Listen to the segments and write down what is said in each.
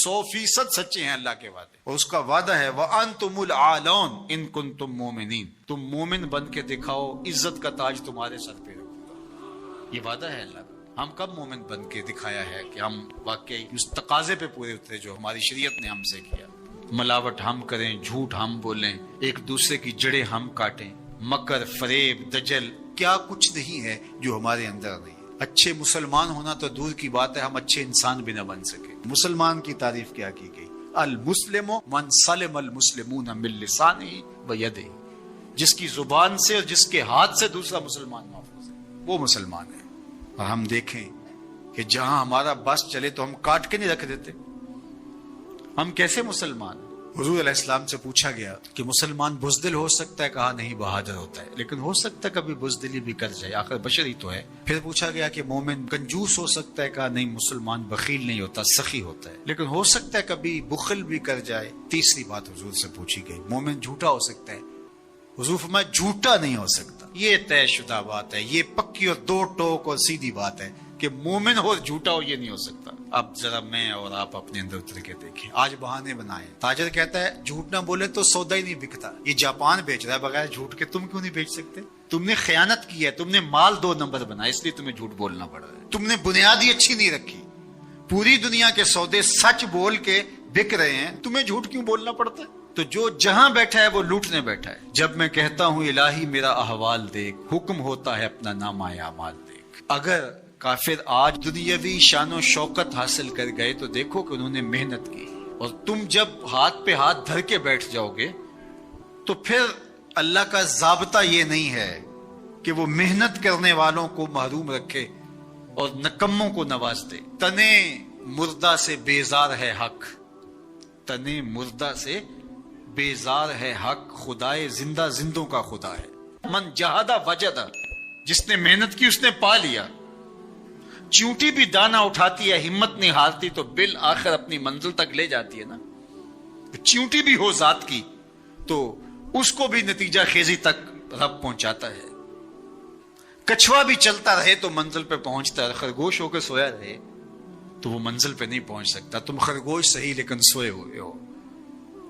100% سچے ہیں اللہ کے وعدے، اور اس کا وعدہ ہے وَأَنْتُمُ الْأَعْلَوْنَ إِن كُنتُم مُؤْمِنِينَ، تم مومن بن کے دکھاؤ، عزت کا تاج تمہارے سر پہ رکھوں گا۔ یہ وعدہ ہے اللہ کا۔ ہم کب مومن بن کے دکھایا ہے کہ ہم واقعی اس تقاضے پہ پورے اترے جو ہماری شریعت نے ہم سے کیا؟ ملاوٹ ہم کریں، جھوٹ ہم بولیں، ایک دوسرے کی جڑیں ہم کاٹیں، مکر، فریب، دجل، کیا کچھ نہیں ہے جو ہمارے اندر نہیں ہے۔ اچھے مسلمان ہونا تو دور کی بات ہے، ہم اچھے انسان بھی نہ بن سکے۔ مسلمان کی تعریف کیا کی گئی؟ المسلم من سلم المسلمون من لسانہ و یدہ، جس کی زبان سے اور جس کے ہاتھ سے دوسرا مسلمان محفوظ ہے، وہ مسلمان ہے۔ اور ہم دیکھیں کہ جہاں ہمارا بس چلے تو ہم کاٹ کے نہیں رکھ دیتے، ہم کیسے مسلمان؟ حضور علیہ السلام سے پوچھا گیا کہ مسلمان بزدل ہو سکتا ہے؟ کہا نہیں، بہادر ہوتا ہے، لیکن ہو سکتا ہے کبھی بزدلی بھی کر جائے، آخر بشر ہی تو ہے۔ پھر پوچھا گیا کہ مومن کنجوس ہو سکتا ہے؟ کہا نہیں، مسلمان بخیل نہیں ہوتا، سخی ہوتا ہے، لیکن ہو سکتا ہے کبھی بخل بھی کر جائے۔ تیسری بات حضور سے پوچھی گئی، مومن جھوٹا ہو سکتا ہے؟ حضور فرمایا جھوٹا نہیں ہو سکتا۔ یہ طے شدہ بات ہے، یہ پکی اور دو ٹوک اور سیدھی بات ہے کہ مومن ہو اور جھوٹا ہو، یہ نہیں ہو سکتا۔ اب ذرا میں اور آپ اپنے اندر اتر کے دیکھیں، آج بہانے بنائے۔ تاجر کہتا ہے جھوٹ نہ بولے تو سودا ہی نہیں بکتا، یہ جاپان بیچ رہا ہے بغیر جھوٹ کے، تم کیوں نہیں بیچ سکتے؟ تم نے خیانت کی ہے، تم نے مال 2 نمبر بنایا، اس لیے تمہیں جھوٹ بولنا پڑ رہا ہے۔ تم نے بنیاد ہی اچھی نہیں رکھی، پوری دنیا کے سودے سچ بول کے بک رہے ہیں، تمہیں جھوٹ کیوں بولنا پڑتا ہے؟ تو جو جہاں بیٹھا ہے وہ لوٹنے بیٹھا ہے۔ جب میں کہتا ہوں الہی میرا احوال دیکھ، حکم ہوتا ہے اپنا نامہ اعمال دیکھ۔ اگر کافر آج دنیاوی شان و شوکت حاصل کر گئے تو دیکھو کہ انہوں نے محنت کی، اور تم جب ہاتھ پہ ہاتھ دھر کے بیٹھ جاؤ گے تو پھر اللہ کا ضابطہ یہ نہیں ہے کہ وہ محنت کرنے والوں کو محروم رکھے اور نکموں کو نواز دے۔ تنے مردہ سے بیزار ہے حق، تنے مردہ سے بیزار ہے حق، خدائے زندہ زندوں کا خدا ہے۔ من جہادہ وجدہ، جس نے محنت کی اس نے پا لیا۔ چیونٹی بھی دانہ اٹھاتی ہے، ہمت نہیں ہارتی تو بالآخر اپنی منزل تک لے جاتی ہے نا۔ چیونٹی بھی ہو ذات کی تو اس کو بھی نتیجہ خیزی تک رب پہنچاتا ہے۔ کچھوا بھی چلتا رہے تو منزل پہ پہنچتا ہے، خرگوش ہو کے سویا رہے تو وہ منزل پہ نہیں پہنچ سکتا۔ تم خرگوش صحیح لیکن سوئے ہوئے ہو،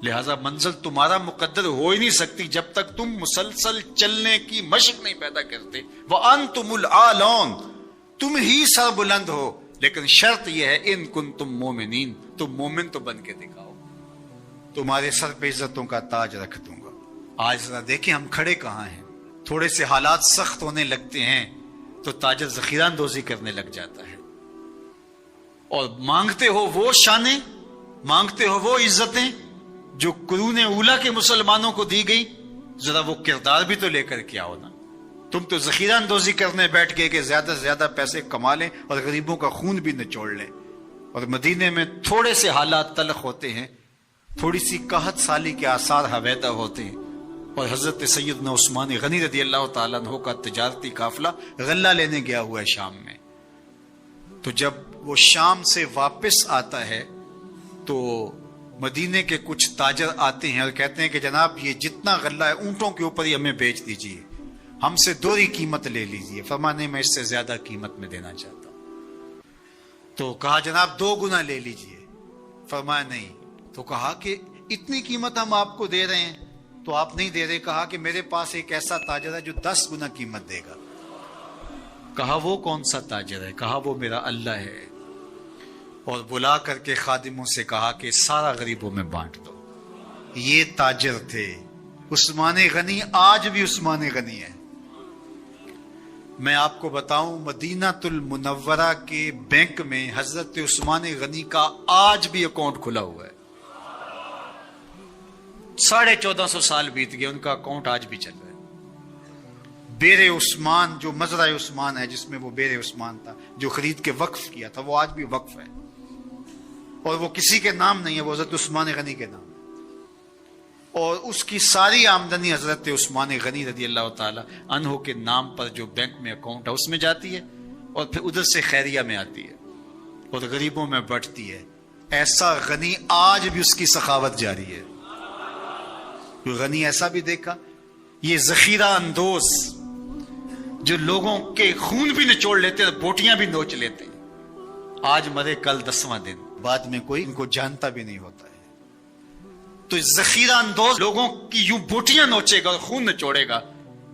لہذا منزل تمہارا مقدر ہو ہی نہیں سکتی جب تک تم مسلسل چلنے کی مشق نہیں پیدا کرتے۔ وَأَنْتُمُ الْأَعْلَوْنَ، تم ہی سر بلند ہو، لیکن شرط یہ ہے ان کنتم مومنین، تم مومن تو بن کے دکھاؤ، تمہارے سر پہ عزتوں کا تاج رکھ دوں گا۔ آج ذرا دیکھیں ہم کھڑے کہاں ہیں، تھوڑے سے حالات سخت ہونے لگتے ہیں تو تاجر ذخیرہ اندوزی کرنے لگ جاتا ہے، اور مانگتے ہو وہ شانیں، مانگتے ہو وہ عزتیں جو قرون اولیٰ کے مسلمانوں کو دی گئی، ذرا وہ کردار بھی تو لے کر کے آؤ نا۔ تم تو ذخیرہ اندوزی کرنے بیٹھ گئے کہ زیادہ سے زیادہ پیسے کما لیں اور غریبوں کا خون بھی نچوڑ لیں۔ اور مدینے میں تھوڑے سے حالات تلخ ہوتے ہیں، تھوڑی سی قحط سالی کے آثار حویدہ ہوتے ہیں، اور حضرت سیدنا عثمان غنی رضی اللہ تعالیٰ عنہ کا تجارتی قافلہ غلہ لینے گیا ہوا ہے شام میں، تو جب وہ شام سے واپس آتا ہے تو مدینے کے کچھ تاجر آتے ہیں اور کہتے ہیں کہ جناب یہ جتنا غلہ ہے اونٹوں کے اوپر ہی ہمیں بیچ دیجیے، ہم سے 2 قیمت لے لیجیے۔ فرمانے میں اس سے زیادہ قیمت میں دینا چاہتا ہوں۔ تو کہا جناب 2 گنا لے لیجیے۔ فرمایا نہیں۔ تو کہا کہ اتنی قیمت ہم آپ کو دے رہے ہیں تو آپ نہیں دے رہے۔ کہا کہ میرے پاس ایک ایسا تاجر ہے جو 10 گنا قیمت دے گا۔ کہا وہ کون سا تاجر ہے؟ کہا وہ میرا اللہ ہے۔ اور بلا کر کے خادموں سے کہا کہ سارا غریبوں میں بانٹ دو۔ یہ تاجر تھے عثمان غنی، آج بھی عثمان غنی ہے۔ میں آپ کو بتاؤں مدینہ المنورہ کے بینک میں حضرت عثمان غنی کا آج بھی اکاؤنٹ کھلا ہوا ہے۔ 1450 سال بیت گئے، ان کا اکاؤنٹ آج بھی چل رہا ہے۔ بیر عثمان جو مزرعہ عثمان ہے، جس میں وہ بیر عثمان تھا جو خرید کے وقف کیا تھا، وہ آج بھی وقف ہے، اور وہ کسی کے نام نہیں ہے، وہ حضرت عثمان غنی کے نام ہے۔ اور اس کی ساری آمدنی حضرت عثمان غنی رضی اللہ تعالی عنہ کے نام پر جو بینک میں اکاؤنٹ ہے اس میں جاتی ہے، اور پھر ادھر سے خیریہ میں آتی ہے اور غریبوں میں بٹتی ہے۔ ایسا غنی آج بھی اس کی سخاوت جاری ہے۔ غنی ایسا بھی دیکھا، یہ ذخیرہ اندوز جو لوگوں کے خون بھی نچوڑ لیتے ہیں، بوٹیاں بھی نوچ لیتے ہیں، آج مرے کل 10واں دن۔ بعد میں کوئی ان کو جانتا بھی نہیں ہوتا ہے. تو اس ذخیرہ اندوز لوگوں کی یوں بوٹیاں نوچے گا اور خون نچوڑے گا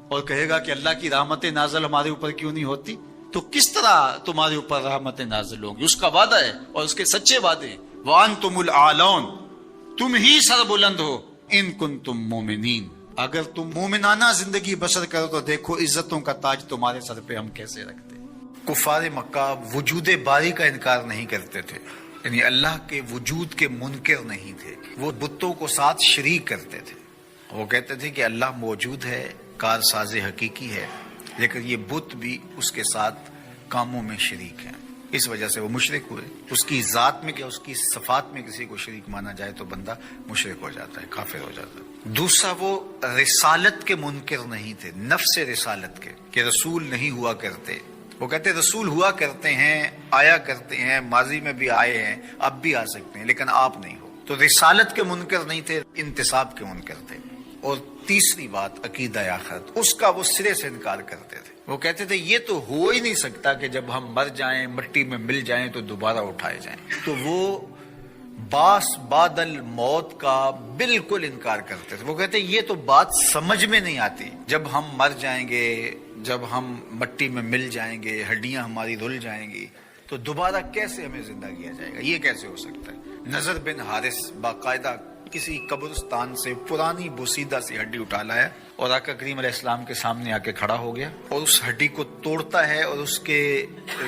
اور کہے گا کہ اللہ کی رحمت نازل ہمارے اوپر کیوں نہیں ہوتی. تو کس طرح تمہارے اوپر رحمت نازل ہوگی؟ اس کا وعدہ ہے اور اس کے سچے وعدے ہیں. وَأَنْتُمُ الْأَعْلَوْنَ، تم ہی سربلند ہو. ان کنتم مومنین، اگر تم مومنانہ زندگی بسر کرو تو دیکھو عزتوں کا تاج تمہارے سر پہ ہم کیسے رکھتے. کفار مکہ وجود باری کا انکار نہیں کرتے تھے، یعنی اللہ کے وجود کے منکر نہیں تھے. وہ بتوں کو ساتھ شریک کرتے تھے. وہ کہتے تھے کہ اللہ موجود ہے، کار ساز حقیقی ہے، لیکن یہ بت بھی اس کے ساتھ کاموں میں شریک ہیں. اس وجہ سے وہ مشرک ہوئے. اس کی ذات میں کیا اس کی صفات میں کسی کو شریک مانا جائے تو بندہ مشرک ہو جاتا ہے، کافر ہو جاتا ہے. دوسرا، وہ رسالت کے منکر نہیں تھے، نفس رسالت کے، کہ رسول نہیں ہوا کرتے. وہ کہتے رسول ہوا کرتے ہیں، آیا کرتے ہیں، ماضی میں بھی آئے ہیں، اب بھی آ سکتے ہیں، لیکن آپ نہیں ہو. تو رسالت کے منکر نہیں تھے، انتصاب کے منکر تھے. اور تیسری بات، عقیدہ آخرت، اس کا وہ سرے سے انکار کرتے تھے. وہ کہتے تھے یہ تو ہو ہی نہیں سکتا کہ جب ہم مر جائیں، مٹی میں مل جائیں تو دوبارہ اٹھائے جائیں. تو وہ باس بعد الموت کا بالکل انکار کرتے تھے. وہ کہتے یہ تو بات سمجھ میں نہیں آتی، جب ہم مر جائیں گے، جب ہم مٹی میں مل جائیں گے، ہڈیاں ہماری دھل جائیں گی، تو دوبارہ کیسے ہمیں زندہ کیا جائے گا؟ یہ کیسے ہو سکتا ہے؟ نضر بن حارث باقاعدہ کسی قبرستان سے پرانی بوسیدہ سی ہڈی اٹھا لایا اور آقا کریم علیہ السلام کے سامنے آ کے کھڑا ہو گیا اور اس ہڈی کو توڑتا ہے اور اس کے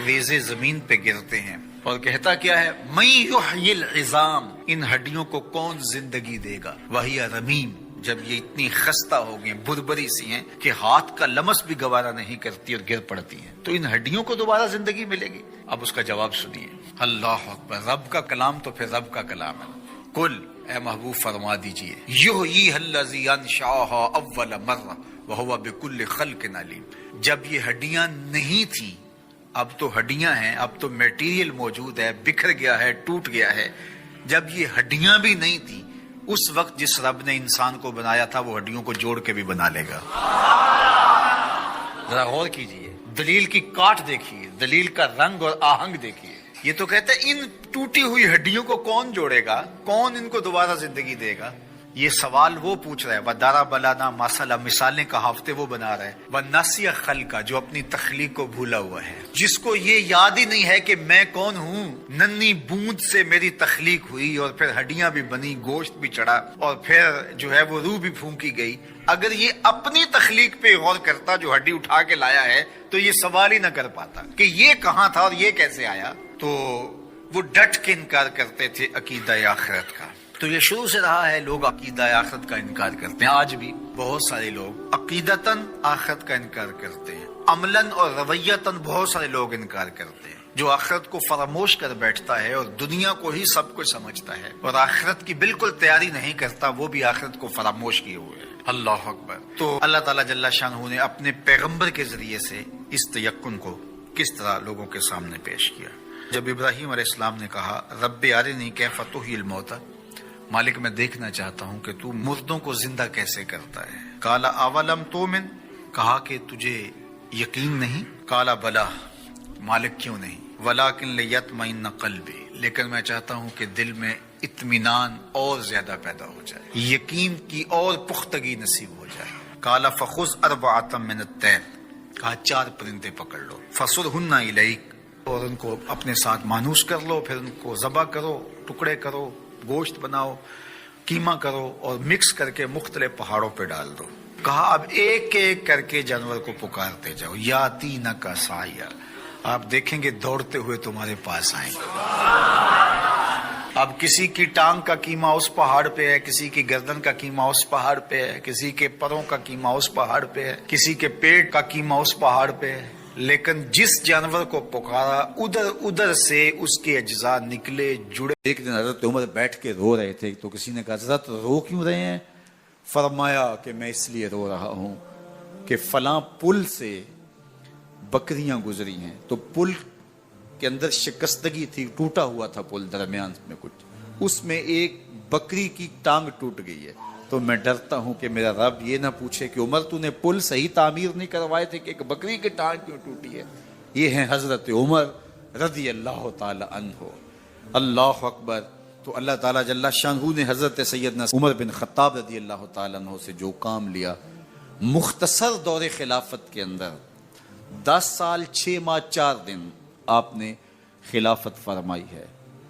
ریزے زمین پہ گرتے ہیں اور کہتا کیا ہے، من یحیی العظام، ان ہڈیوں کو کون زندگی دے گا، وہی رمیم، جب یہ اتنی خستہ ہو گئی، بربری سی ہیں کہ ہاتھ کا لمس بھی گوارا نہیں کرتی اور گر پڑتی ہیں، تو ان ہڈیوں کو دوبارہ زندگی ملے گی؟ اب اس کا جواب سنیے. اللہ اکبر. رب کا کلام تو پھر رب کا کلام ہے. کل، اے محبوب فرما دیجئے، یحییھا الذی انشأھا اول مرہ وہو بکل خلق علیم. جب یہ ہڈیاں نہیں تھیں، اب تو ہڈیاں ہیں، اب تو میٹیریل موجود ہے، بکھر گیا ہے، ٹوٹ گیا ہے. جب یہ ہڈیاں بھی نہیں تھیں، اس وقت جس رب نے انسان کو بنایا تھا وہ ہڈیوں کو جوڑ کے بھی بنا لے گا. ذرا غور کیجئے، دلیل کی کاٹ دیکھیے، دلیل کا رنگ اور آہنگ دیکھیے. یہ تو کہتے ہیں ان ٹوٹی ہوئی ہڈیوں کو کون جوڑے گا، کون ان کو دوبارہ زندگی دے گا؟ یہ سوال وہ پوچھ رہا ہے. وَدَارَ بَلَانَا مَثَلًا، مثالیں کا ہفتے وہ بنا رہا ہے. وَنَسِیَ خَلْقَ، جو اپنی تخلیق کو بھولا ہوا ہے، جس کو یہ یاد ہی نہیں ہے کہ میں کون ہوں. ننھی بوند سے میری تخلیق ہوئی اور پھر ہڈیاں بھی بنی، گوشت بھی چڑھا اور پھر جو ہے وہ روح بھی پھونکی گئی. اگر یہ اپنی تخلیق پہ غور کرتا جو ہڈی اٹھا کے لایا ہے تو یہ سوال ہی نہ کر پاتا کہ یہ کہاں تھا اور یہ کیسے آیا. تو وہ ڈٹ کے انکار کرتے تھے عقیدہ آخرت کا. تو یہ شروع سے رہا ہے، لوگ عقیدہ آخرت کا انکار کرتے ہیں. آج بھی بہت سارے لوگ عقیدتاً آخرت کا انکار کرتے ہیں، عملاً اور رویتاً بہت سارے لوگ انکار کرتے ہیں. جو آخرت کو فراموش کر بیٹھتا ہے اور دنیا کو ہی سب کچھ سمجھتا ہے اور آخرت کی بالکل تیاری نہیں کرتا، وہ بھی آخرت کو فراموش کیے ہوئے ہے. اللہ اکبر. تو اللہ تعالیٰ جل شانہ نے اپنے پیغمبر کے ذریعے سے اس تیقن کو کس طرح لوگوں کے سامنے پیش کیا. جب ابراہیم علیہ السلام نے کہا رب ارنی کیف تحیی الموتى، مالک میں دیکھنا چاہتا ہوں کہ تو مردوں کو زندہ کیسے کرتا ہے. قال اولم تؤمن، کہا کہ تجھے یقین نہیں. قال بلا، مالک کیوں نہیں. ولکن لیطمئن قلبی، لیکن میں چاہتا ہوں کہ دل میں اطمینان اور زیادہ پیدا ہو جائے، یقین کی اور پختگی نصیب ہو جائے. قال فخذ اربعۃ من الطیر، کہا 4 پرندے پکڑ لو. فصرہن الیک، اور ان کو اپنے ساتھ مانوس کر لو، پھر ان کو ذبح کرو، ٹکڑے کرو، گوشت بناؤ، قیمہ کرو اور مکس کر کے مختلف پہاڑوں پہ ڈال دو. کہا اب ایک ایک کر کے جانور کو پکارتے جاؤ. یاتینک سعیا، آپ دیکھیں گے دوڑتے ہوئے تمہارے پاس آئیں گے. اب کسی کی ٹانگ کا قیمہ اس پہاڑ پہ ہے، کسی کی گردن کا قیمہ اس پہاڑ پہ ہے، کسی کے پروں کا قیمہ اس پہاڑ پہ ہے، کسی کے پیٹ کا قیمہ اس پہاڑ پہ ہے. لیکن جس جانور کو پکارا ادھر ادھر سے اس کے اجزاء نکلے، جڑے. ایک دن حضرت عمر بیٹھ کے رو رہے تھے تو کسی نے کہا حضرت رو کیوں رہے ہیں؟ فرمایا کہ میں اس لیے رو رہا ہوں کہ فلاں پل سے بکریاں گزری ہیں، تو پل کے اندر شکستگی تھی، ٹوٹا ہوا تھا پل درمیان میں کچھ، اس میں ایک بکری کی ٹانگ ٹوٹ گئی ہے. تو میں ڈرتا ہوں کہ میرا رب یہ نہ پوچھے کہ عمر تو نے پل صحیح تعمیر نہیں کروائے تھے کہ ایک بکری کی ٹانگ کیوں ٹوٹی ہے. یہ ہیں حضرت عمر رضی اللہ تعالی عنہ. اللہ اکبر. تو اللہ تعالیٰ جل شانہ نے حضرت سیدنا عمر بن خطاب رضی اللہ تعالیٰ عنہ سے جو کام لیا، مختصر دور خلافت کے اندر 10 سال 6 ماہ 4 دن آپ نے خلافت فرمائی ہے،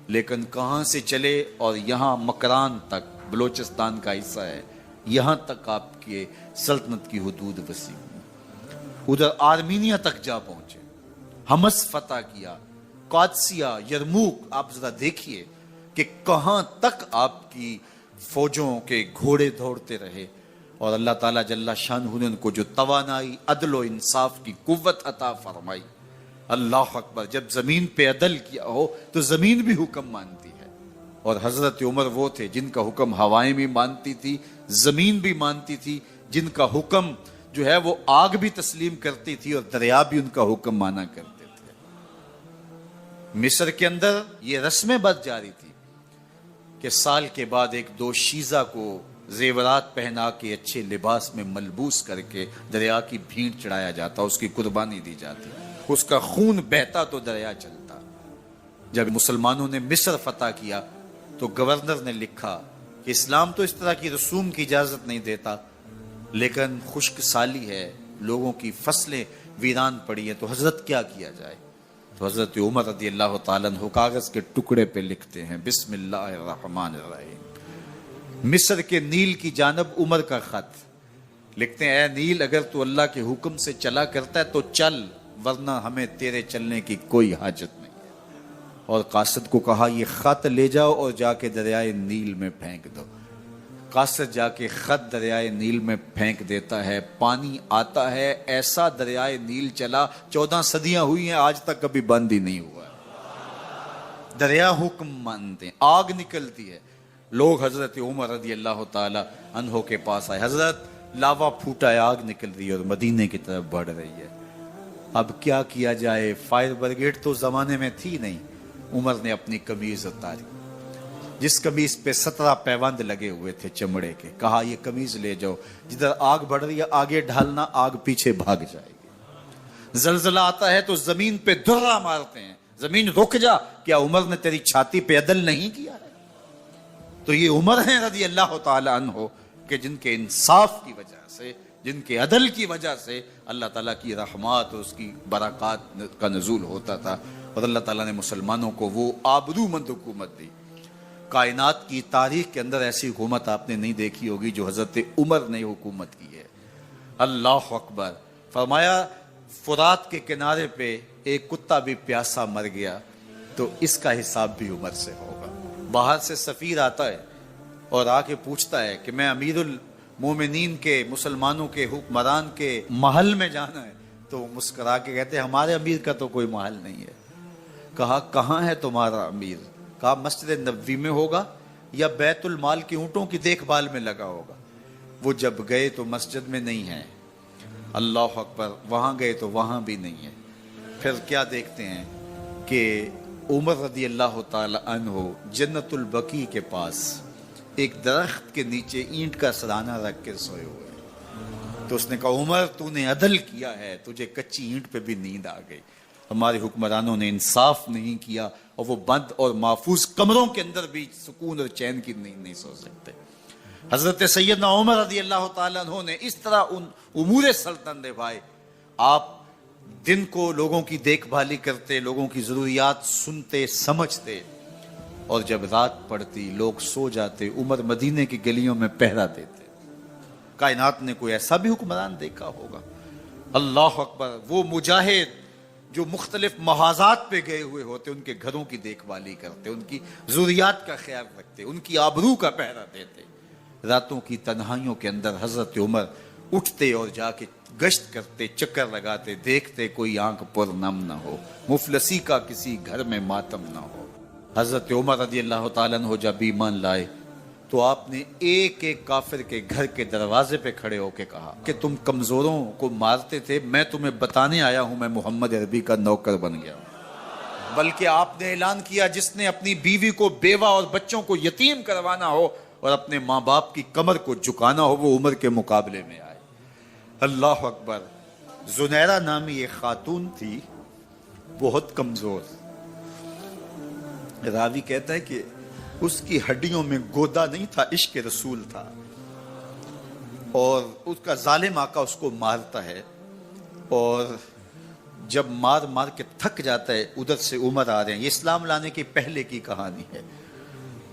لیکن کہاں سے چلے اور یہاں مکران تک، بلوچستان کا حصہ ہے، یہاں تک آپ کے سلطنت کی حدود وسیع ہوئی. ادھر آرمینیا تک جا پہنچے، حمص فتح کیا، قادسیہ، یرموک. آپ ذرا دیکھیے کہ کہاں تک آپ کی فوجوں کے گھوڑے دوڑتے رہے، اور اللہ تعالیٰ جل شانہ نے ان کو جو توانائی، عدل و انصاف کی قوت عطا فرمائی. اللہ اکبر. جب زمین پہ عدل کیا ہو تو زمین بھی حکم مانتی ہے، اور حضرت عمر وہ تھے جن کا حکم ہوائیں بھی مانتی تھی، زمین بھی مانتی تھی، جن کا حکم جو ہے وہ آگ بھی تسلیم کرتی تھی اور دریا بھی ان کا حکم مانا کرتے تھے. مصر کے اندر یہ رسمیں بد جاری تھی کہ سال کے بعد 1-2 شیزہ کو زیورات پہنا کے اچھے لباس میں ملبوس کر کے دریا کی بھینٹ چڑھایا جاتا، اس کی قربانی دی جاتی، اس کا خون بہتا تو دریا چلتا. جب مسلمانوں نے مصر فتح کیا تو گورنر نے لکھا کہ اسلام تو اس طرح کی رسوم کی اجازت نہیں دیتا، لیکن خشک سالی ہے، لوگوں کی فصلیں ویران پڑی ہیں، تو حضرت کیا کیا جائے؟ تو حضرت عمر رضی اللہ تعالیٰ عنہ کاغذ کے ٹکڑے پہ لکھتے ہیں بسم اللہ الرحمن الرحیم. مصر کے نیل کی جانب عمر کا خط لکھتے ہیں، اے نیل اگر تو اللہ کے حکم سے چلا کرتا ہے تو چل، ورنہ ہمیں تیرے چلنے کی کوئی حاجت نہیں ہے. اور قاصد کو کہا یہ خط لے جاؤ اور جا کے دریائے نیل میں پھینک دو. قاصد جا کے خط دریائے نیل میں پھینک دیتا ہے، پانی آتا ہے، ایسا دریائے نیل چلا 14 صدیاں ہوئی ہیں آج تک کبھی بند ہی نہیں ہوا. دریا حکم مانتے ہیں، آگ نکلتی ہے. لوگ حضرت عمر رضی اللہ تعالی عنہ کے پاس آئے، حضرت لاوا پھوٹا ہے، آگ نکل رہی ہے اور مدینے کی طرف بڑھ رہی ہے، اب کیا کیا جائے؟ فائر بریگیڈ تو زمانے میں تھی نہیں. عمر نے اپنی قمیض اتاری، جس قمیض پہ 17 پیوند لگے ہوئے تھے چمڑے کے، کہا یہ قمیض لے جاؤ، جدھر آگ بڑھ رہی ہے آگے ڈھالنا، آگ پیچھے بھاگ جائے گی. زلزلہ آتا ہے تو زمین پہ درہ مارتے ہیں، زمین رک جا، کیا عمر نے تیری چھاتی پہ عدل نہیں کیا ہے؟ تو یہ عمر ہیں رضی اللہ تعالی عنہ کہ جن کے انصاف کی وجہ سے، جن کے عدل کی وجہ سے اللہ تعالیٰ کی رحمات اور اس کی برکات کا نزول ہوتا تھا، اور اللہ تعالیٰ نے مسلمانوں کو وہ آبرو مند حکومت دی. کائنات کی تاریخ کے اندر ایسی حکومت آپ نے نہیں دیکھی ہوگی جو حضرت عمر نے حکومت کی ہے. اللہ اکبر. فرمایا فرات کے کنارے پہ ایک کتا بھی پیاسا مر گیا تو اس کا حساب بھی عمر سے ہوگا. باہر سے سفیر آتا ہے اور آ کے پوچھتا ہے کہ میں امیر المومنین کے، مسلمانوں کے حکمران کے محل میں جانا ہے، تو مسکرا کے کہتے ہیں ہمارے امیر کا تو کوئی محل نہیں ہے. کہا کہاں ہے تمہارا امیر؟ کہا مسجد نبوی میں ہوگا یا بیت المال کی اونٹوں کی دیکھ بھال میں لگا ہوگا. وہ جب گئے تو مسجد میں نہیں ہے. اللہ اکبر. وہاں گئے تو وہاں بھی نہیں ہے. پھر کیا دیکھتے ہیں کہ عمر رضی اللہ تعالی عنہ جنت البقیع کے پاس ایک درخت کے نیچے اینٹ کا سرانہ رکھ کے سوئے ہوئے. تو اس نے کہا عمر تو نے عدل کیا ہے، تجھے کچی اینٹ پہ بھی نیند آ گئی. ہمارے حکمرانوں نے انصاف نہیں کیا اور وہ بند اور محفوظ کمروں کے اندر بھی سکون اور چین کی نیند نہیں سو سکتے. حضرت سیدنا عمر رضی اللہ تعالیٰ عنہ نے اس طرح ان امور سلطنت نبھائے. آپ دن کو لوگوں کی دیکھ بھالی کرتے، لوگوں کی ضروریات سنتے سمجھتے، اور جب رات پڑتی لوگ سو جاتے، عمر مدینے کی گلیوں میں پہرا دیتے. کائنات نے کوئی ایسا بھی حکمران دیکھا ہوگا؟ اللہ اکبر. وہ مجاہد جو مختلف محاذات پہ گئے ہوئے ہوتے، ان کے گھروں کی دیکھ بھالی کرتے، ان کی ضروریات کا خیال رکھتے، ان کی آبرو کا پہرا دیتے. راتوں کی تنہائیوں کے اندر حضرت عمر اٹھتے اور جا کے گشت کرتے، چکر لگاتے، دیکھتے کوئی آنکھ پر نم نہ ہو، مفلسی کا کسی گھر میں ماتم نہ ہو. حضرت عمر رضی اللہ تعالیٰ عنہ جب ایمان لائے تو آپ نے ایک ایک کافر کے گھر کے دروازے پہ کھڑے ہو کے کہا کہ تم کمزوروں کو مارتے تھے، میں تمہیں بتانے آیا ہوں میں محمد عربی کا نوکر بن گیا ہوں. بلکہ آپ نے اعلان کیا جس نے اپنی بیوی کو، بیوہ اور بچوں کو یتیم کروانا ہو اور اپنے ماں باپ کی کمر کو جھکانا ہو، وہ عمر کے مقابلے میں آئے. اللہ اکبر. زنیرہ نامی ایک خاتون تھی، بہت کمزور. راوی کہتا ہے کہ اس کی ہڈیوں میں گودا نہیں تھا، عشق رسول تھا، اور اس کا ظالم آقا اس کو مارتا ہے، اور جب مار مار کے تھک جاتا ہے، ادھر سے عمر آ رہے ہیں، یہ اسلام لانے کے پہلے کی کہانی ہے،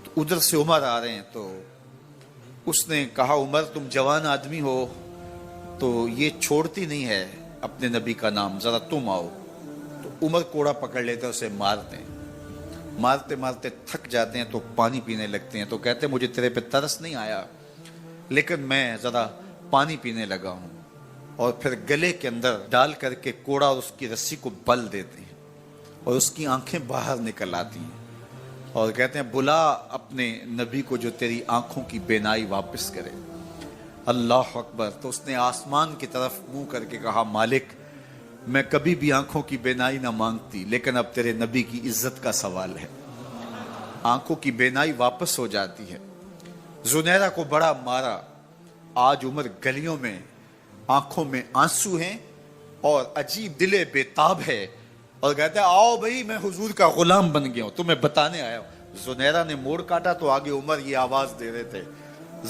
تو ادھر سے عمر آ رہے ہیں، تو اس نے کہا عمر تم جوان آدمی ہو تو یہ چھوڑتی نہیں ہے اپنے نبی کا نام، ذرا تم آؤ۔ تو عمر کوڑا پکڑ لیتے ہیں، اسے مارتے ہیں، مارتے مارتے تھک جاتے ہیں تو پانی پینے لگتے ہیں، تو کہتے ہیں مجھے تیرے پہ ترس نہیں آیا لیکن میں ذرا پانی پینے لگا ہوں، اور پھر گلے کے اندر ڈال کر کے کوڑا اور اس کی رسی کو بل دیتے ہیں اور اس کی آنکھیں باہر نکل آتی ہیں، اور کہتے ہیں بلا اپنے نبی کو جو تیری آنکھوں کی بینائی واپس کرے۔ اللہ اکبر۔ تو اس نے آسمان کی طرف منہ کر کے کہا مالک میں کبھی بھی آنکھوں کی بینائی نہ مانگتی، لیکن اب تیرے نبی کی عزت کا سوال ہے۔ آنکھوں کی بینائی واپس ہو جاتی ہے۔ زنیرہ کو بڑا مارا، آج عمر گلیوں میں آنکھوں میں آنسو ہیں اور عجیب دل بے تاب ہے، اور کہتے ہیں آؤ بھئی میں حضور کا غلام بن گیا ہوں، تمہیں بتانے آیا ہوں۔ زنیرہ نے موڑ کاٹا تو آگے عمر یہ آواز دے رہے تھے۔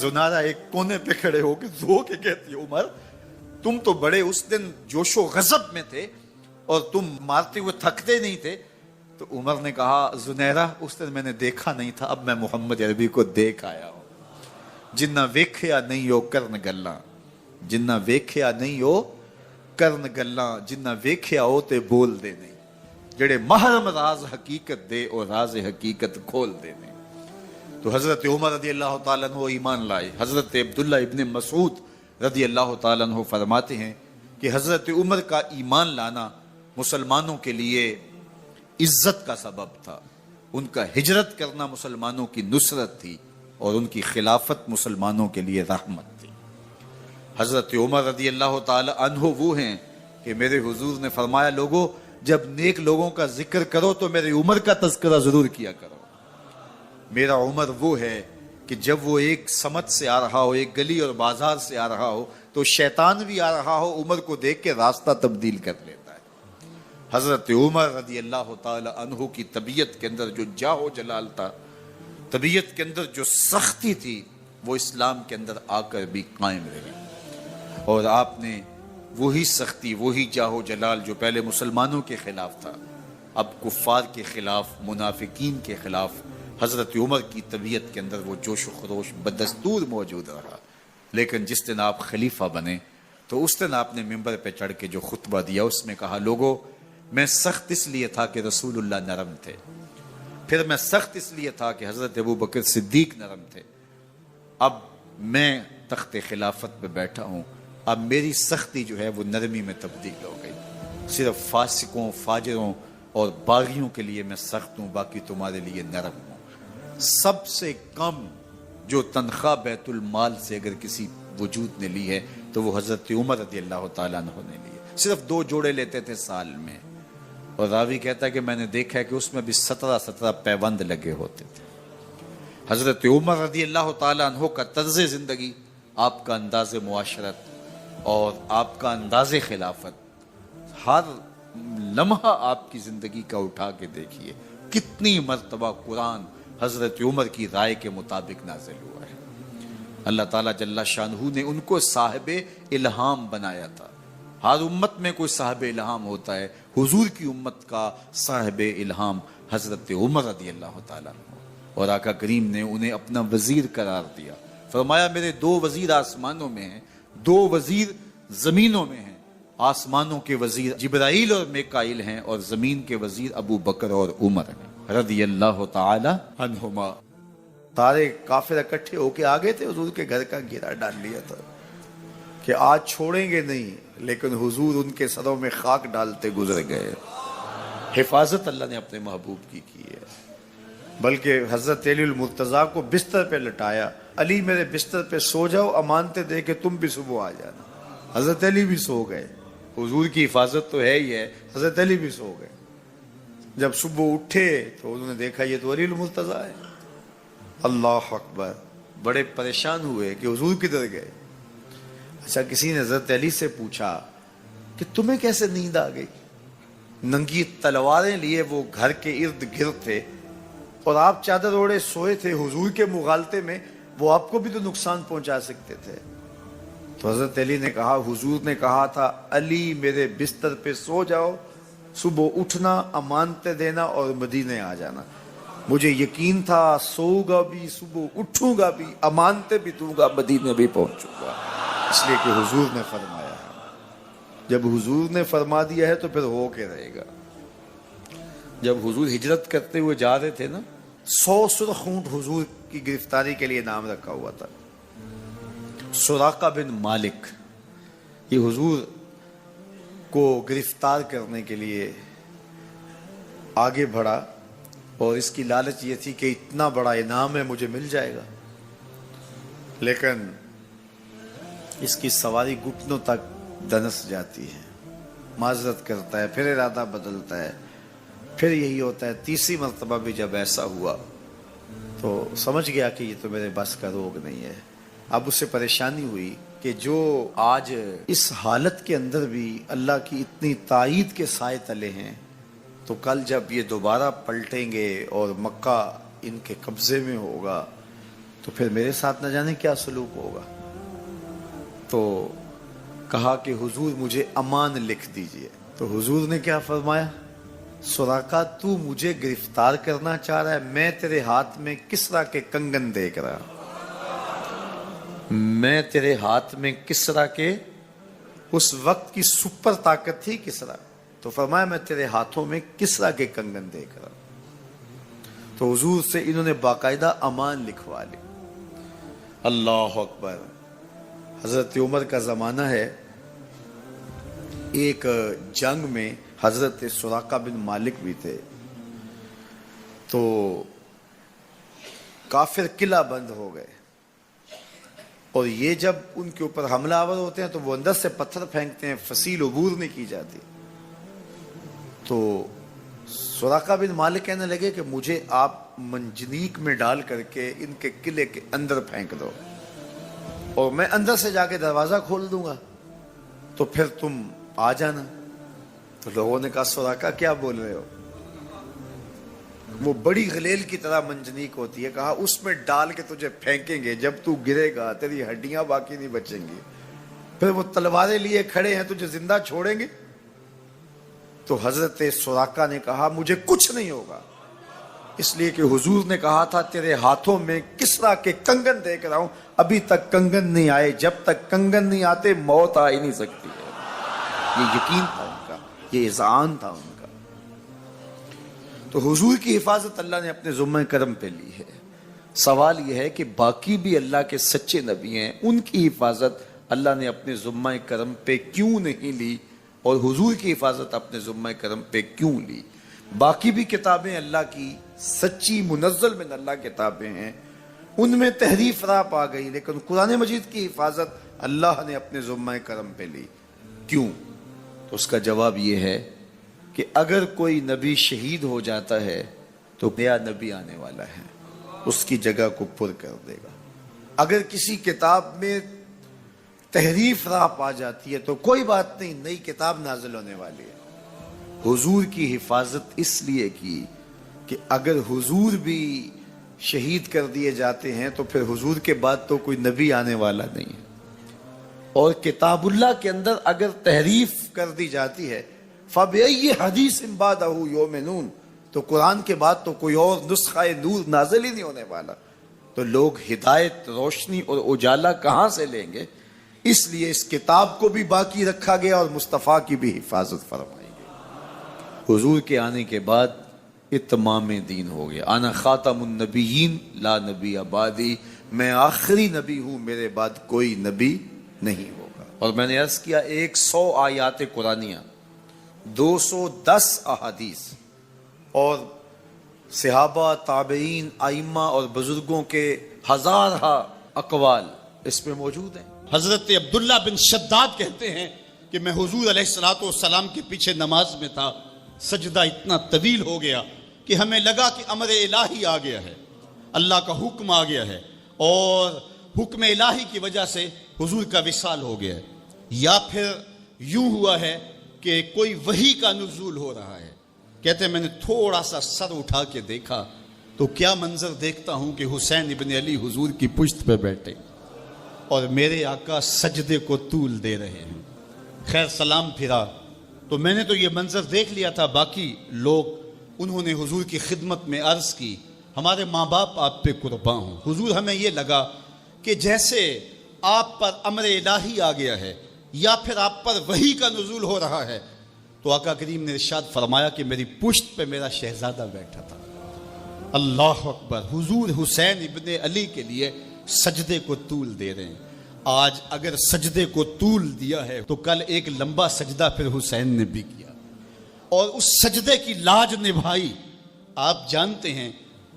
زنیرہ ایک کونے پہ کھڑے ہو کے رو کے کہتی ہے عمر تم تو بڑے اس دن جوش و غضب میں تھے اور تم مارتے ہوئے تھکتے نہیں تھے۔ تو عمر نے کہا زنیرہ اس دن میں نے دیکھا نہیں تھا، اب میں محمد عربی کو دیکھ آیا ہوں۔ جنہ ویکھیا نہیں ہو کرن گلاں، جنہ ویکھیا نہیں ہو کرن گلاں، جنہ ویکھیا ہو تے بول دے نہیں، جڑے محرم راز حقیقت دے اور راز حقیقت کھول دے نہیں۔ تو حضرت عمر رضی اللہ تعالیٰ عنہ ایمان لائے۔ حضرت عبداللہ ابن مسعود رضی اللہ تعالیٰ عنہ فرماتے ہیں کہ حضرت عمر کا ایمان لانا مسلمانوں کے لیے عزت کا سبب تھا، ان کا ہجرت کرنا مسلمانوں کی نصرت تھی، اور ان کی خلافت مسلمانوں کے لیے رحمت تھی۔ حضرت عمر رضی اللہ تعالی عنہ وہ ہیں کہ میرے حضور نے فرمایا لوگوں جب نیک لوگوں کا ذکر کرو تو میرے عمر کا تذکرہ ضرور کیا کرو۔ میرا عمر وہ ہے کہ جب وہ ایک سمت سے آ رہا ہو، ایک گلی اور بازار سے آ رہا ہو، تو شیطان بھی آ رہا ہو، عمر کو دیکھ کے راستہ تبدیل کر لیتا ہے۔ حضرت عمر رضی اللہ تعالی عنہ کی طبیعت کے اندر جو جاہ و جلال تھا، طبیعت کے اندر جو سختی تھی، وہ اسلام کے اندر آ کر بھی قائم رہی، اور آپ نے وہی سختی، وہی جاہ و جلال جو پہلے مسلمانوں کے خلاف تھا، اب کفار کے خلاف، منافقین کے خلاف، حضرت عمر کی طبیعت کے اندر وہ جوش و خروش بدستور موجود رہا۔ لیکن جس دن آپ خلیفہ بنے تو اس دن آپ نے ممبر پہ چڑھ کے جو خطبہ دیا اس میں کہا لوگوں میں سخت اس لیے تھا کہ رسول اللہ نرم تھے، پھر میں سخت اس لیے تھا کہ حضرت ابو بکر صدیق نرم تھے، اب میں تخت خلافت پہ بیٹھا ہوں، اب میری سختی جو ہے وہ نرمی میں تبدیل ہو گئی، صرف فاسقوں، فاجروں اور باغیوں کے لیے میں سخت ہوں، باقی تمہارے لیے نرم ہوں۔ سب سے کم جو تنخواہ بیت المال سے اگر کسی وجود نے لی ہے تو وہ حضرت عمر رضی اللہ تعالیٰ عنہ نے لی ہے، صرف 2 جوڑے لیتے تھے سال میں، اور راوی کہتا ہے کہ میں نے دیکھا ہے کہ اس میں بھی 17 پیوند لگے ہوتے تھے۔ حضرت عمر رضی اللہ تعالیٰ عنہ کا طرز زندگی، آپ کا انداز معاشرت اور آپ کا انداز خلافت، ہر لمحہ آپ کی زندگی کا اٹھا کے دیکھیے کتنی مرتبہ قرآن حضرت عمر کی رائے کے مطابق نازل ہوا ہے۔ اللہ تعالیٰ جل شانہ نے ان کو صاحب الہام بنایا تھا۔ ہر امت میں کوئی صاحب الہام ہوتا ہے، حضور کی امت کا صاحب الہام حضرت عمر رضی اللہ تعالیٰ عنہ، اور آقا کریم نے انہیں اپنا وزیر قرار دیا، فرمایا میرے 2 وزیر آسمانوں میں ہیں، 2 وزیر زمینوں میں ہیں، آسمانوں کے وزیر جبرائیل اور میکائیل ہیں، اور زمین کے وزیر ابو بکر اور عمر ہیں رضی اللہ تعالی عنہما۔ سارے کافر اکٹھے ہو کے آگے تھے، حضور کے گھر کا گھیرا ڈال لیا تھا کہ آج چھوڑیں گے نہیں، لیکن حضور ان کے سروں میں خاک ڈالتے گزر گئے۔ حفاظت اللہ نے اپنے محبوب کی ہے، بلکہ حضرت علی المرتضیٰ کو بستر پہ لٹایا، علی میرے بستر پہ سو جاؤ، امانتیں دے کے تم بھی صبح آ جانا۔ حضرت علی بھی سو گئے، حضور کی حفاظت تو ہے ہی ہے، حضرت علی بھی سو گئے۔ جب صبح اٹھے تو انہوں نے دیکھا یہ تو علی المرتضیٰ ہے۔ اللہ اکبر، بڑے پریشان ہوئے کہ حضور کدھر گئے۔ اچھا کسی نے حضرت علی سے پوچھا کہ تمہیں کیسے نیند آ گئی؟ ننگی تلواریں لیے وہ گھر کے ارد گرد تھے، اور آپ چادر اوڑے سوئے تھے حضور کے مغالطے میں، وہ آپ کو بھی تو نقصان پہنچا سکتے تھے۔ تو حضرت علی نے کہا، حضور نے کہا تھا علی میرے بستر پہ سو جاؤ، صبح اٹھنا، امانتیں دینا اور مدینے آ جانا۔ مجھے یقین تھا سوؤں گا بھی، صبح اٹھوں گا بھی، امانتیں بھی دوں گا، مدینے بھی پہنچوں گا، اس لیے کہ حضور نے فرمایا ہے۔ جب حضور نے فرما دیا ہے تو پھر ہو کے رہے گا۔ جب حضور ہجرت کرتے ہوئے جا رہے تھے نا، 100 سرخ اونٹ حضور کی گرفتاری کے لیے نام رکھا ہوا تھا۔ سراقہ بن مالک یہ حضور کو گرفتار کرنے کے لیے آگے بڑھا، اور اس کی لالچ یہ تھی کہ اتنا بڑا انعام ہے، مجھے مل جائے گا، لیکن اس کی سواری گھٹنوں تک دنس جاتی ہے، معذرت کرتا ہے، پھر ارادہ بدلتا ہے، پھر یہی ہوتا ہے۔ تیسری مرتبہ بھی جب ایسا ہوا تو سمجھ گیا کہ یہ تو میرے بس کا روگ نہیں ہے۔ اب اسے پریشانی ہوئی کہ جو آج اس حالت کے اندر بھی اللہ کی اتنی تائید کے سائے تلے ہیں، تو کل جب یہ دوبارہ پلٹیں گے اور مکہ ان کے قبضے میں ہوگا تو پھر میرے ساتھ نہ جانے کیا سلوک ہوگا۔ تو کہا کہ حضور مجھے امان لکھ دیجئے۔ تو حضور نے کیا فرمایا، سراقہ تو مجھے گرفتار کرنا چاہ رہا ہے، میں تیرے ہاتھ میں کسرا کے کنگن دیکھ رہا، میں تیرے ہاتھ میں کسرا کے، اس وقت کی سپر طاقت تھی کسرا، تو فرمایا میں تیرے ہاتھوں میں کسرا کے کنگن دیکھ رہا۔ تو حضور سے انہوں نے باقاعدہ امان لکھوا لی۔ اللہ اکبر۔ حضرت عمر کا زمانہ ہے، ایک جنگ میں حضرت سراقہ بن مالک بھی تھے، تو کافر قلعہ بند ہو گئے، اور یہ جب ان کے اوپر حملہ آور ہوتے ہیں تو وہ اندر سے پتھر پھینکتے ہیں، فصیل عبور نہیں کی جاتی۔ تو سراقہ بن مالک کہنے لگے کہ مجھے آپ منجنیق میں ڈال کر کے ان کے قلعے کے اندر پھینک دو، اور میں اندر سے جا کے دروازہ کھول دوں گا، تو پھر تم آ جانا۔ تو لوگوں نے کہا سراقہ کیا بول رہے ہو؟ وہ بڑی غلیل کی طرح منجنیق ہوتی ہے، کہا اس میں ڈال کے تجھے پھینکیں گے، جب تو گرے گا تیری ہڈیاں باقی نہیں بچیں گی، پھر وہ تلواریں لیے کھڑے ہیں، تجھے زندہ چھوڑیں گے۔ تو حضرت سراقہ نے کہا مجھے کچھ نہیں ہوگا، اس لیے کہ حضور نے کہا تھا تیرے ہاتھوں میں کسرا کے کنگن دیکھ رہا ہوں، ابھی تک کنگن نہیں آئے، جب تک کنگن نہیں آتے موت آ ہی نہیں سکتی ہے۔ یہ یقین تھا ان کا، یہ اذعان تھا ان کا۔ تو حضور کی حفاظت اللہ نے اپنے ذمہ کرم پہ لی ہے۔ سوال یہ ہے کہ باقی بھی اللہ کے سچے نبی ہیں، ان کی حفاظت اللہ نے اپنے ذمہ کرم پہ کیوں نہیں لی، اور حضور کی حفاظت اپنے ذمہ کرم پہ کیوں لی؟ باقی بھی کتابیں اللہ کی سچی منزل من اللہ کتابیں ہیں، ان میں تحریف راپ آ گئی، لیکن قرآن مجید کی حفاظت اللہ نے اپنے ذمہ کرم پہ لی۔ کیوں؟ تو اس کا جواب یہ ہے کہ اگر کوئی نبی شہید ہو جاتا ہے تو نیا نبی آنے والا ہے، اس کی جگہ کو پر کر دے گا۔ اگر کسی کتاب میں تحریف راپ آ جاتی ہے تو کوئی بات نہیں، نئی کتاب نازل ہونے والی ہے۔ حضور کی حفاظت اس لیے کی کہ اگر حضور بھی شہید کر دیے جاتے ہیں تو پھر حضور کے بعد تو کوئی نبی آنے والا نہیں ہے، اور کتاب اللہ کے اندر اگر تحریف کر دی جاتی ہے فَبِأَيِّ حَدِيثٍ بَعْدَهُ يُؤْمِنُونَ، تو قرآن کے بعد تو کوئی اور نسخہ نور نازل ہی نہیں ہونے والا، تو لوگ ہدایت، روشنی اور اجالا کہاں سے لیں گے؟ اس لیے اس کتاب کو بھی باقی رکھا گیا اور مصطفیٰ کی بھی حفاظت فرمائی گئی۔ حضور کے آنے کے بعد اتمام دین ہو گیا۔ انا خاتم النبیین لا نبی بعدی، میں آخری نبی ہوں، میرے بعد کوئی نبی نہیں ہوگا۔ اور میں نے عرض کیا 100 آیات قرآنیہ، 210 احادیث، اور صحابہ، تابعین، ائمہ اور بزرگوں کے ہزارہ اقوال اس میں موجود ہیں۔ حضرت عبداللہ بن شداد کہتے ہیں کہ میں حضور علیہ السلام کے پیچھے نماز میں تھا، سجدہ اتنا طویل ہو گیا کہ ہمیں لگا کہ امر الہی آ گیا ہے، اللہ کا حکم آ گیا ہے، اور حکم الہی کی وجہ سے حضور کا وصال ہو گیا ہے، یا پھر یوں ہوا ہے کہ کوئی وحی کا نزول ہو رہا ہے۔ کہتے ہیں میں نے تھوڑا سا سر اٹھا کے دیکھا تو کیا منظر دیکھتا ہوں کہ حسین ابن علی حضور کی پشت پہ بیٹھے اور میرے آقا سجدے کو طول دے رہے ہیں. خیر سلام پھرا تو میں نے تو یہ منظر دیکھ لیا تھا. باقی لوگ انہوں نے حضور کی خدمت میں عرض کی ہمارے ماں باپ آپ پہ قربان ہوں. حضور ہمیں یہ لگا کہ جیسے آپ پر امر الہی آ گیا ہے یا پھر آپ پر وحی کا نزول ہو رہا ہے. تو آقا کریم نے ارشاد فرمایا کہ میری پشت پہ میرا شہزادہ بیٹھا تھا. اللہ اکبر. حضور حسین ابن علی کے لیے سجدے کو طول دے رہے ہیں. آج اگر سجدے کو طول دیا ہے تو کل ایک لمبا سجدہ پھر حسین نے بھی کیا اور اس سجدے کی لاج نبھائی. آپ جانتے ہیں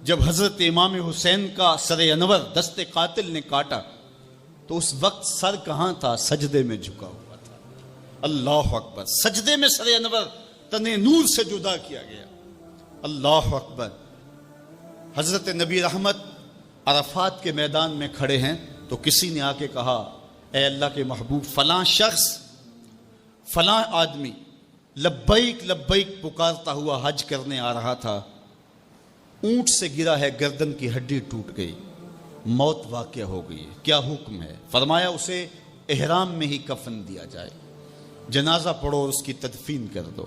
جب حضرت امام حسین کا سر انور دست قاتل نے کاٹا تو اس وقت سر کہاں تھا؟ سجدے میں جھکا ہوا تھا. اللہ اکبر. سجدے میں سر انور تن نور سے جدا کیا گیا. اللہ اکبر. حضرت نبی رحمت عرفات کے میدان میں کھڑے ہیں تو کسی نے آ کے کہا اے اللہ کے محبوب فلاں شخص فلاں آدمی لبیک لبیک پکارتا ہوا حج کرنے آ رہا تھا، اونٹ سے گرا ہے، گردن کی ہڈی ٹوٹ گئی، موت واقع ہو گئی ہے، کیا حکم ہے؟ فرمایا اسے احرام میں ہی کفن دیا جائے، جنازہ پڑھو اور اس کی تدفین کر دو.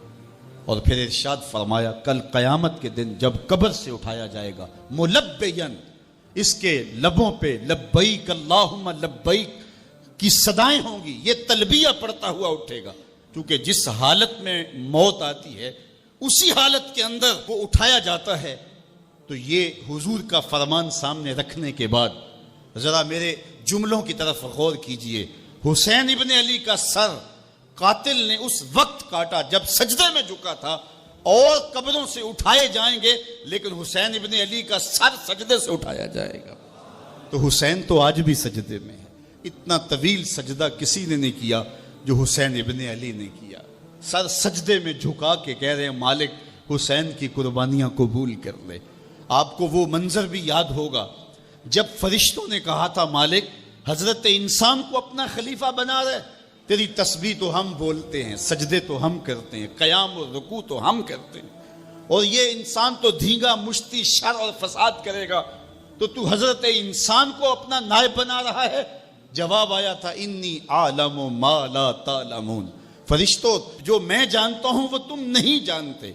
اور پھر ارشاد فرمایا کل قیامت کے دن جب قبر سے اٹھایا جائے گا ملبین، اس کے لبوں پہ لبیک اللہم لبیک کی صدائیں ہوں گی، یہ تلبیہ پڑھتا ہوا اٹھے گا. کیونکہ جس حالت میں موت آتی ہے اسی حالت کے اندر وہ اٹھایا جاتا ہے. تو یہ حضور کا فرمان سامنے رکھنے کے بعد ذرا میرے جملوں کی طرف غور کیجئے. حسین ابن علی کا سر قاتل نے اس وقت کاٹا جب سجدے میں جھکا تھا، اور قبروں سے اٹھائے جائیں گے لیکن حسین ابن علی کا سر سجدے سے اٹھایا جائے گا. تو حسین تو آج بھی سجدے میں ہے. اتنا طویل سجدہ کسی نے نہیں کیا جو حسین ابن علی نے کیا. سر سجدے میں جھکا کے کہہ رہے ہیں مالک حسین کی قربانیاں قبول کر لے. آپ کو وہ منظر بھی یاد ہوگا جب فرشتوں نے کہا تھا مالک حضرت انسان کو اپنا خلیفہ بنا رہے، تیری تسبیح تو ہم بولتے ہیں، سجدے تو ہم کرتے ہیں، قیام و رکوع تو ہم کرتے ہیں، اور یہ انسان تو دھینگا مشتی شر اور فساد کرے گا، تو حضرت انسان کو اپنا نائب بنا رہا ہے. جواب آیا تھا انی عالم ما لا تعلمون. فرشتوں جو میں جانتا ہوں وہ تم نہیں جانتے.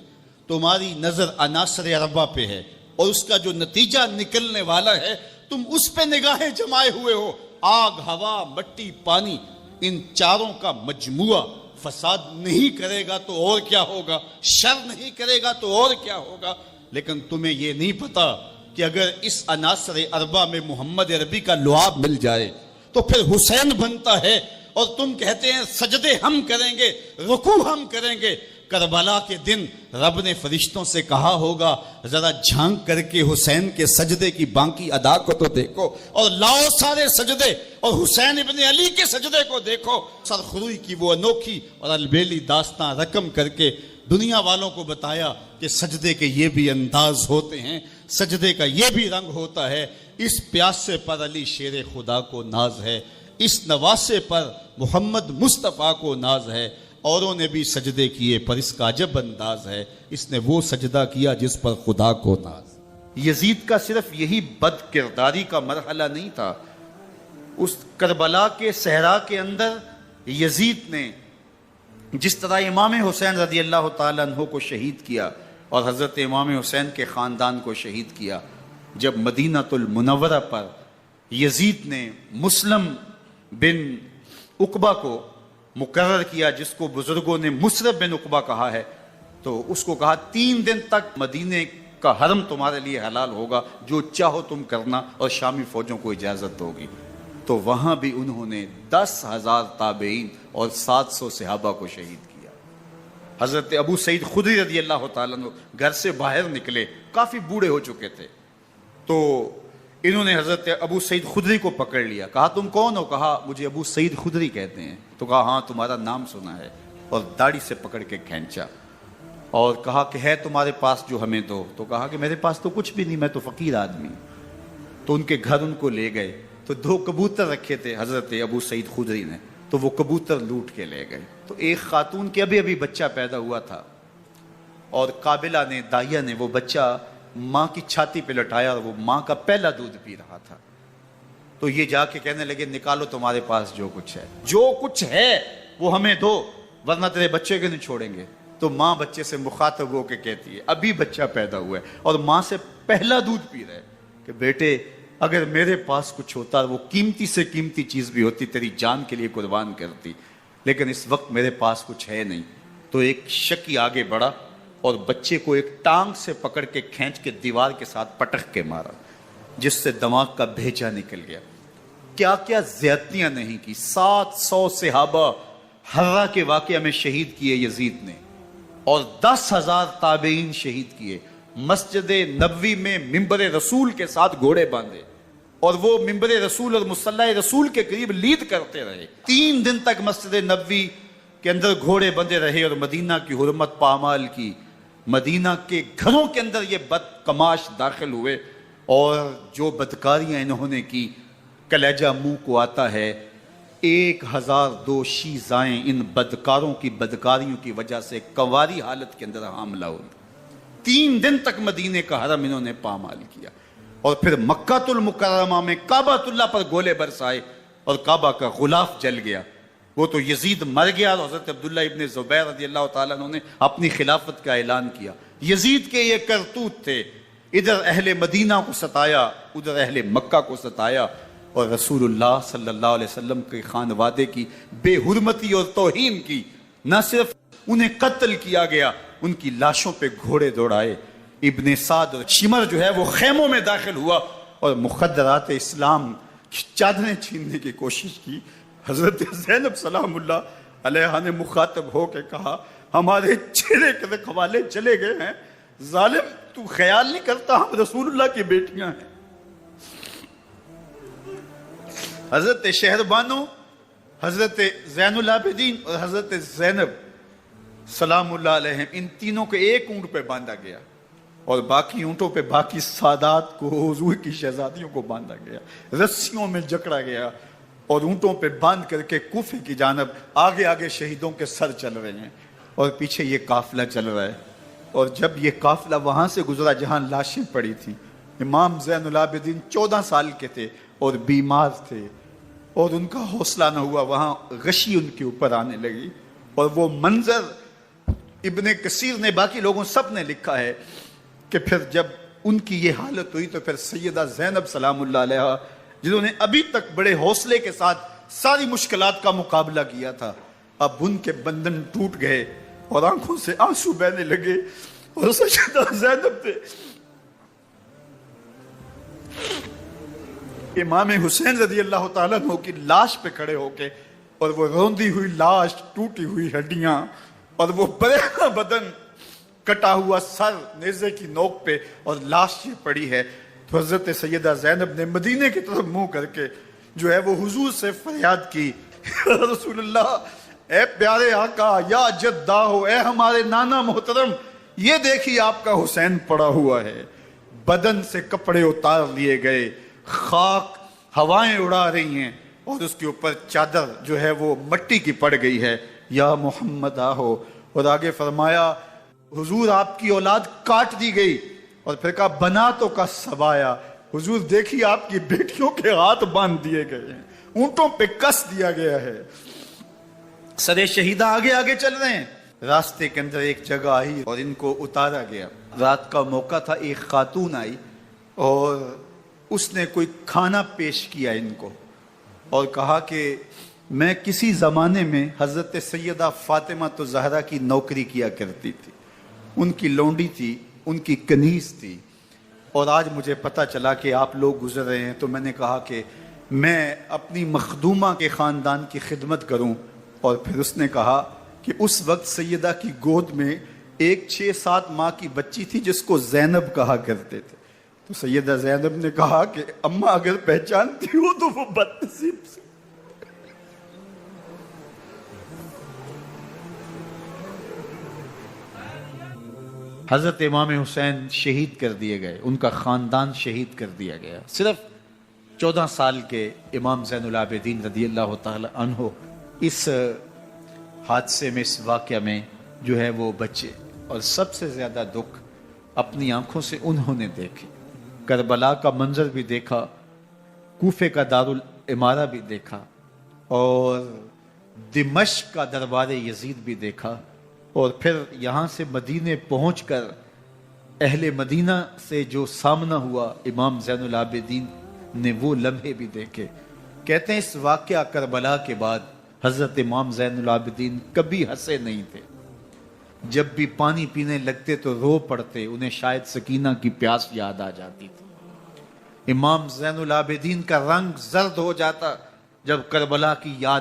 تمہاری نظر عناصر اربعہ پہ ہے اور اس کا جو نتیجہ نکلنے والا ہے تم اس پہ نگاہیں جمائے ہوئے ہو. آگ، ہوا، مٹی، پانی، ان چاروں کا مجموعہ فساد نہیں کرے گا تو اور کیا ہوگا، شر نہیں کرے گا تو اور کیا ہوگا. لیکن تمہیں یہ نہیں پتا کہ اگر اس عناصر اربعہ میں محمد عربی کا لعاب مل جائے تو پھر حسین بنتا ہے، اور تم کہتے ہیں سجدے ہم کریں گے، رکوع ہم کریں گے. کربلا کے دن رب نے فرشتوں سے کہا ہوگا ذرا جھانک کر کے حسین کے سجدے کی باقی ادا کو تو دیکھو، اور لاؤ سارے سجدے اور حسین ابن علی کے سجدے کو دیکھو. سرخروئی کی وہ انوکھی اور البیلی داستان رقم کر کے دنیا والوں کو بتایا کہ سجدے کے یہ بھی انداز ہوتے ہیں، سجدے کا یہ بھی رنگ ہوتا ہے. اس پیاسے پر علی شیر خدا کو ناز ہے، اس نواسے پر محمد مصطفیٰ کو ناز ہے. اوروں نے بھی سجدے کیے پر اس کا عجب انداز ہے، اس نے وہ سجدہ کیا جس پر خدا کو ناز. یزید کا صرف یہی بد کرداری کا مرحلہ نہیں تھا. اس کربلا کے صحرا کے اندر یزید نے جس طرح امام حسین رضی اللہ تعالیٰ عنہ کو شہید کیا اور حضرت امام حسین کے خاندان کو شہید کیا، جب مدینہ المنورہ پر یزید نے مسلم بن عقبہ کو مقرر کیا، جس کو بزرگوں نے مصرف بن عقبہ کہا ہے، تو اس کو کہا 3 دن تک مدینے کا حرم تمہارے لیے حلال ہوگا، جو چاہو تم کرنا، اور شامی فوجوں کو اجازت ہوگی. تو وہاں بھی انہوں نے 10,000 تابعین اور 700 صحابہ کو شہید کیا. حضرت ابو سعید خدری رضی اللہ تعالیٰ عنہ گھر سے باہر نکلے، کافی بوڑھے ہو چکے تھے، تو انہوں نے حضرت ابو سعید خدری کو پکڑ لیا. کہا تم کون ہو؟ کہا مجھے ابو سعید خدری کہتے ہیں. تو کہا ہاں تمہارا نام سنا ہے، اور داڑھی سے پکڑ کے کھینچا اور کہا کہ ہے تمہارے پاس جو ہمیں دو. تو کہا کہ میرے پاس تو کچھ بھی نہیں، میں تو فقیر آدمی ہوں. تو ان کے گھر ان کو لے گئے تو 2 کبوتر رکھے تھے حضرت ابو سعید خدری نے، تو وہ کبوتر لوٹ کے لے گئے. تو ایک خاتون کے ابھی بچہ پیدا ہوا تھا، اور قابلہ نے، داعیہ نے وہ بچہ ماں کی چھاتی پہ لٹایا اور وہ ماں کا پہلا دودھ پی رہا تھا. تو یہ جا کے کہنے لگے نکالو تمہارے پاس جو کچھ ہے, جو کچھ ہے وہ ہمیں دو ورنہ تیرے بچے کے نہیں چھوڑیں گے. تو ماں بچے سے مخاطب ہو کے کہتی ہے, ابھی بچہ پیدا ہوا ہے اور ماں سے پہلا دودھ پی رہے, کہ بیٹے اگر میرے پاس کچھ ہوتا, وہ قیمتی سے قیمتی چیز بھی ہوتی, تیری جان کے لیے قربان کرتی, لیکن اس وقت میرے پاس کچھ ہے نہیں. تو ایک شکی آگے بڑھا اور بچے کو ایک ٹانگ سے پکڑ کے کھینچ کے دیوار کے ساتھ پٹک کے مارا, جس سے دماغ کا بھیجا نکل گیا. کیا کیا زیادتیاں نہیں کی. 700 صحابہ حرہ کے واقعہ میں شہید کیے یزید نے, اور 10,000 تابعین شہید کیے. مسجد نبوی میں ممبر رسول کے ساتھ گھوڑے باندھے, اور وہ ممبر رسول اور مصلی رسول کے قریب لید کرتے رہے. 3 دن تک مسجد نبوی کے اندر گھوڑے بندھے رہے اور مدینہ کی حرمت پامال کی. مدینہ کے گھروں کے اندر یہ بدکماش داخل ہوئے, اور جو بدکاریاں انہوں نے کی کلیجہ منہ کو آتا ہے. 1002 شیزائیں ان بدکاروں کی بدکاریوں کی وجہ سے کنواری حالت کے اندر حاملہ ہوئی. 3 دن تک مدینے کا حرم انہوں نے پامال کیا, اور پھر مکہ المکرمہ میں کعبہ اللہ پر گولے برسائے اور کعبہ کا غلاف جل گیا. وہ تو یزید مر گیا اور حضرت عبداللہ ابن زبیر رضی اللہ تعالیٰ عنہ نے اپنی خلافت کا اعلان کیا. یزید کے یہ کرتوت تھے, ادھر اہل مدینہ کو ستایا, ادھر اہل مکہ کو ستایا, اور رسول اللہ صلی اللہ علیہ وسلم کے خانوادے کی بے حرمتی اور توہین کی. نہ صرف انہیں قتل کیا گیا, ان کی لاشوں پہ گھوڑے دوڑائے. ابن سعد اور شمر جو ہے وہ خیموں میں داخل ہوا اور مخدرات اسلام کی چادریں چھیننے کی کوشش کی. حضرت زینب سلام اللہ علیہ نے مخاطب ہو کے کہا, ہمارے چہرے کے رکھوالے چلے گئے ہیں, ظالم تو خیال نہیں کرتا ہم رسول اللہ کی بیٹیاں ہیں. حضرت شہربانو, حضرت زین العابدین اور حضرت زینب سلام اللہ علیہ, ان تینوں کو ایک اونٹ پہ باندھا گیا, اور باقی اونٹوں پہ باقی سادات کو, حضور کی شہزادیوں کو باندھا گیا, رسیوں میں جکڑا گیا, اور اونٹوں پہ باندھ کر کے کوفے کی جانب آگے آگے شہیدوں کے سر چل رہے ہیں, اور پیچھے یہ قافلہ چل رہا ہے. اور جب یہ قافلہ وہاں سے گزرا جہاں لاشیں پڑی تھیں, امام زین العابدین 14 سال کے تھے اور بیمار تھے, اور ان کا حوصلہ نہ ہوا, وہاں غشی ان کے اوپر آنے لگی. اور وہ منظر ابن کثیر نے, باقی لوگوں سب نے لکھا ہے کہ پھر جب ان کی یہ حالت ہوئی تو پھر سیدہ زینب سلام اللہ علیہ, جنہوں نے ابھی تک بڑے حوصلے کے ساتھ ساری مشکلات کا مقابلہ کیا تھا, اب ان کے بندن ٹوٹ گئے اور آنکھوں سے آنسو بہنے لگے, اور سیدہ زینب تھے امام حسین رضی اللہ تعالیٰ عنہ کی لاش پہ کھڑے ہو کے, اور وہ روندی ہوئی لاش, ٹوٹی ہوئی ہڈیاں, اور وہ بریدا بدن, کٹا ہوا سر نیزے کی نوک پہ, اور لاش یہ پڑی ہے. تو حضرت سیدہ زینب نے مدینے کی طرف منہ کر کے جو ہے وہ حضور سے فریاد کی, رسول اللہ, اے پیارے آقا, یا جدہ ہو, اے ہمارے نانا محترم, یہ دیکھیے آپ کا حسین پڑا ہوا ہے, بدن سے کپڑے اتار لیے گئے, خاک ہوائیں اڑا رہی ہیں, اور اس کے اوپر چادر جو ہے وہ مٹی کی پڑ گئی ہے, یا محمد آہو. اور آگے فرمایا, حضور آپ کی اولاد کاٹ دی گئی, اور پھر کہا بناتوں کا سبایا, حضور دیکھیے آپ کی بیٹیوں کے ہاتھ باندھ دیے گئے ہیں, اونٹوں پہ کس دیا گیا ہے, سرے شہیدہ آگے آگے چل رہے ہیں. راستے کے اندر ایک جگہ آئی اور ان کو اتارا گیا. رات کا موقع تھا, ایک خاتون آئی اور اس نے کوئی کھانا پیش کیا ان کو, اور کہا کہ میں کسی زمانے میں حضرت سیدہ فاطمہ تو زہرا کی نوکری کیا کرتی تھی, ان کی لونڈی تھی, ان کی کنیز تھی, اور آج مجھے پتہ چلا کہ آپ لوگ گزر رہے ہیں, تو میں نے کہا کہ میں اپنی مخدومہ کے خاندان کی خدمت کروں. اور پھر اس نے کہا کہ اس وقت سیدہ کی گود میں ایک 6-7 ماہ کی بچی تھی جس کو زینب کہا کرتے تھے. تو سیدہ زینب نے کہا کہ اماں اگر پہچانتی ہو تو وہ بدنصیب سے. حضرت امام حسین شہید کر دیے گئے, ان کا خاندان شہید کر دیا گیا. صرف 14 سال کے امام زین العابدین رضی اللہ تعالی عنہ اس حادثے میں, اس واقعہ میں جو ہے وہ بچے. اور سب سے زیادہ دکھ اپنی آنکھوں سے انہوں نے دیکھے. کربلا کا منظر بھی دیکھا, کوفے کا دارالعمارہ بھی دیکھا, اور دمشق کا دربار یزید بھی دیکھا, اور پھر یہاں سے مدینے پہنچ کر اہل مدینہ سے جو سامنا ہوا امام زین العابدین نے وہ لمحے بھی دیکھے. کہتے ہیں اس واقعہ کربلا کے بعد حضرت امام زین العابدین کبھی ہنسے نہیں تھے. جب بھی پانی پینے لگتے تو رو پڑتے, انہیں شاید سکینہ کی پیاس یاد آ جاتی تھی. امام زین العابدین کا رنگ زرد ہو جاتا جب کربلا کی یاد